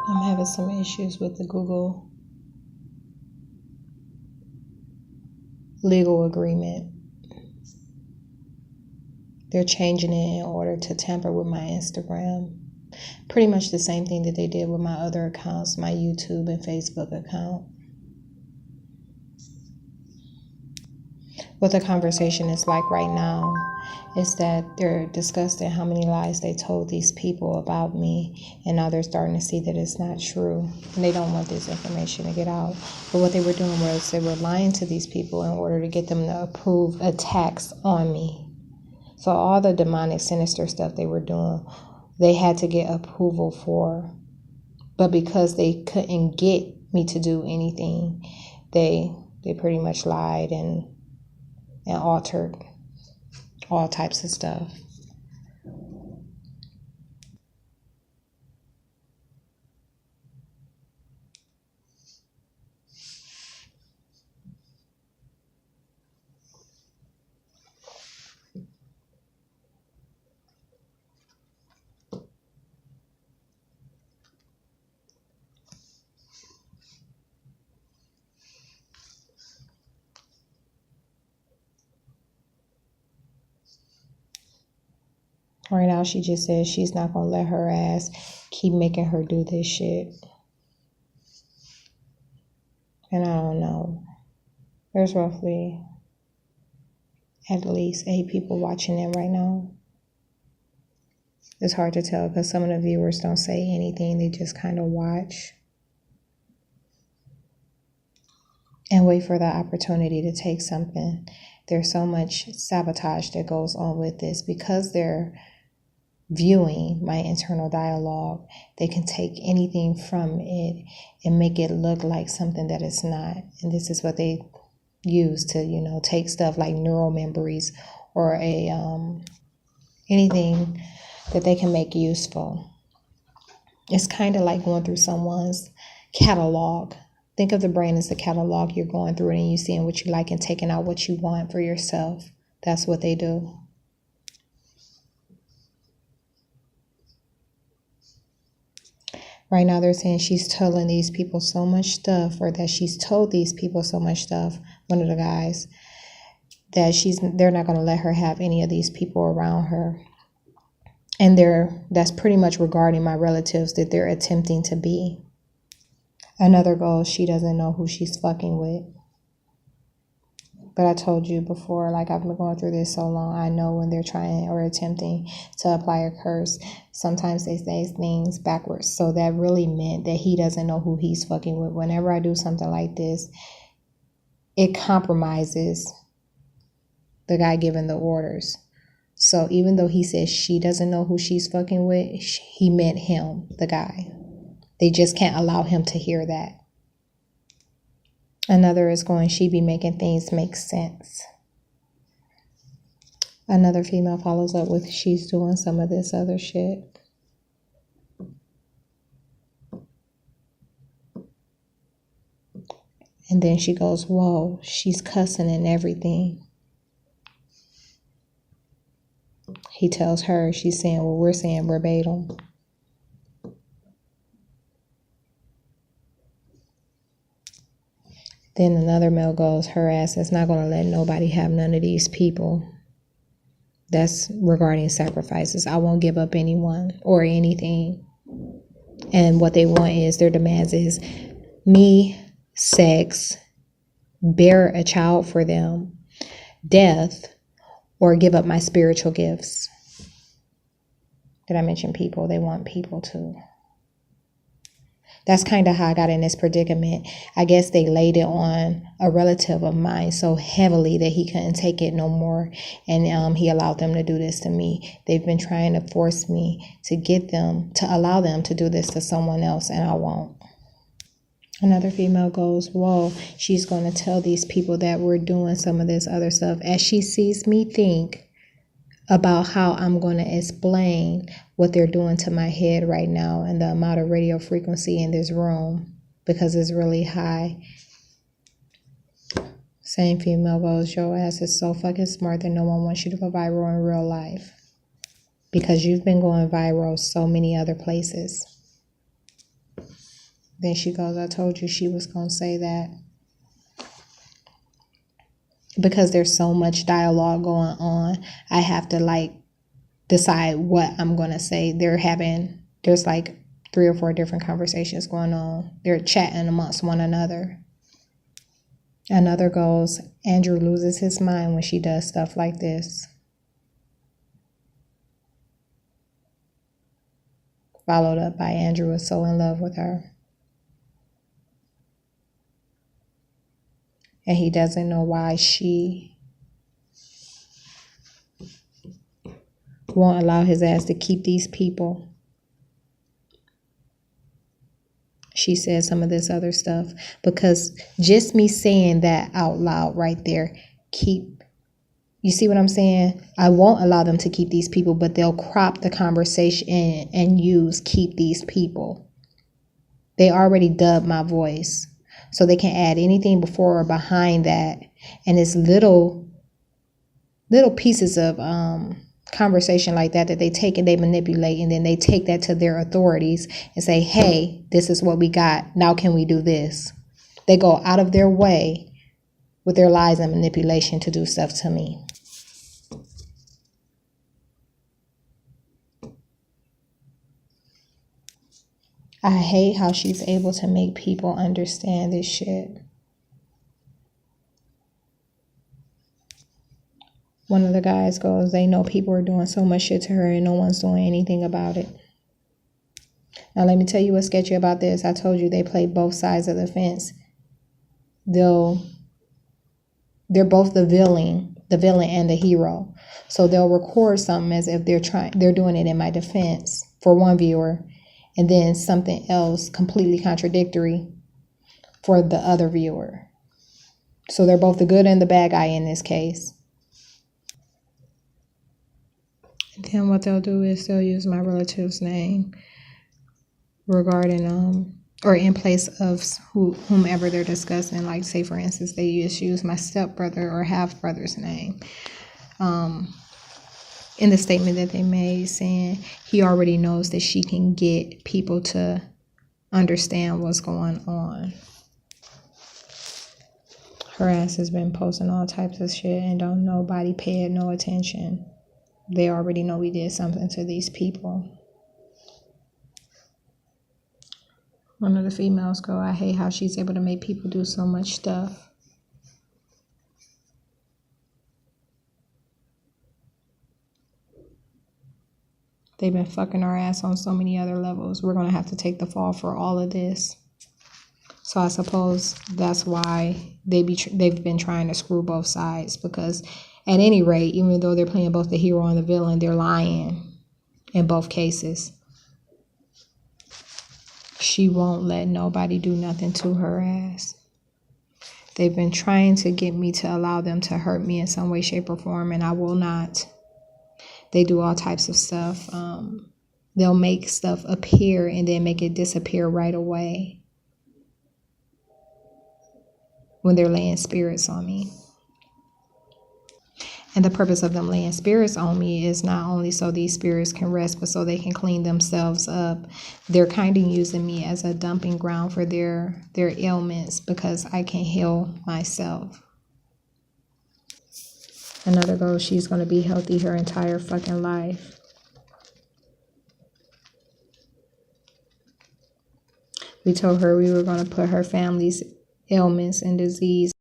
I'm having some issues with the Google legal agreement. They're changing it in order to tamper with my Instagram. Pretty much the same thing that they did with my other accounts, my YouTube and Facebook account. What the conversation is like right now is that they're discussing how many lies they told these people about me, and now they're starting to see that it's not true, and they don't want this information to get out. But what they were doing was they were lying to these people in order to get them to approve attacks on me. So all the demonic, sinister stuff they were doing, they had to get approval for. But because they couldn't get me to do anything, they pretty much lied and altered all types of stuff. Right now, she just says she's not going to let her ass keep making her do this shit. And I don't know. There's roughly at least 8 people watching it right now. It's hard to tell because some of the viewers don't say anything. They just kind of watch and wait for the opportunity to take something. There's so much sabotage that goes on with this because they're viewing my internal dialogue. They can take anything from it and make it look like something that it's not. And this is what they use to, take stuff like neural memories or anything that they can make useful. It's kind of like going through someone's catalog. Think of the brain as the catalog you're going through it and you seeing what you like and taking out what you want for yourself. That's what they do. Right now they're saying she's telling these people so much stuff, or that she's told these people so much stuff, one of the guys, that they're not going to let her have any of these people around her. And that's pretty much regarding my relatives that they're attempting to be. Another goal, she doesn't know who she's fucking with. But I told you before, like I've been going through this so long, I know when they're trying or attempting to apply a curse, sometimes they say things backwards. So that really meant that he doesn't know who he's fucking with. Whenever I do something like this, it compromises the guy giving the orders. So even though he says she doesn't know who she's fucking with, he meant him, the guy. They just can't allow him to hear that. Another is going, she be making things make sense. Another female follows up with, she's doing some of this other shit. And then she goes, whoa, she's cussing and everything. He tells her, she's saying what we're saying verbatim. Then another male goes, her ass is not going to let nobody have none of these people. That's regarding sacrifices. I won't give up anyone or anything. And what they want is, their demands is me, sex, bear a child for them, death, or give up my spiritual gifts. Did I mention people? They want people too. That's kind of how I got in this predicament. I guess they laid it on a relative of mine so heavily that he couldn't take it no more. And he allowed them to do this to me. They've been trying to force me to allow them to do this to someone else, and I won't. Another female goes, whoa, she's going to tell these people that we're doing some of this other stuff as she sees me think about how I'm going to explain what they're doing to my head right now and the amount of radio frequency in this room, because it's really high. Same female goes, your ass is so fucking smart that no one wants you to go viral in real life. Because you've been going viral so many other places. Then she goes, I told you she was going to say that. Because there's so much dialogue going on, I have to decide what I'm going to say. There's like 3 or 4 different conversations going on. They're chatting amongst one another. Another goes, Andrew loses his mind when she does stuff like this. Followed up by Andrew is so in love with her. And he doesn't know why she won't allow his ass to keep these people. She said some of this other stuff. Because just me saying that out loud right there, you see what I'm saying? I won't allow them to keep these people, but they'll crop the conversation and use keep these people. They already dubbed my voice. So they can add anything before or behind that. And it's little pieces of conversation like that they take and they manipulate, and then they take that to their authorities and say, hey, this is what we got. Now can we do this? They go out of their way with their lies and manipulation to do stuff to me. I hate how she's able to make people understand this shit. One of the guys goes, they know people are doing so much shit to her and no one's doing anything about it. Now let me tell you what's sketchy about this. I told you they play both sides of the fence. They're both the villain and the hero. So they'll record something as if they're doing it in my defense for one viewer, and then something else completely contradictory for the other viewer. So they're both the good and the bad guy in this case. And then what they'll do is they'll use my relative's name regarding or in place of whomever they're discussing. Like, say for instance, they just use my stepbrother or half brother's name in the statement that they made, saying he already knows that she can get people to understand what's going on. Her ass has been posting all types of shit and don't nobody pay it no attention. They already know we did something to these people. One of the females go, I hate how she's able to make people do so much stuff. They've been fucking our ass on so many other levels. We're going to have to take the fall for all of this. So I suppose that's why they've been trying to screw both sides. Because at any rate, even though they're playing both the hero and the villain, they're lying in both cases. She won't let nobody do nothing to her ass. They've been trying to get me to allow them to hurt me in some way, shape, or form, and I will not. They do all types of stuff. They'll make stuff appear and then make it disappear right away when they're laying spirits on me. And the purpose of them laying spirits on me is not only so these spirits can rest, but so they can clean themselves up. They're kind of using me as a dumping ground for their ailments because I can heal myself. Another goal, she's going to be healthy her entire fucking life. We told her we were going to put her family's ailments and disease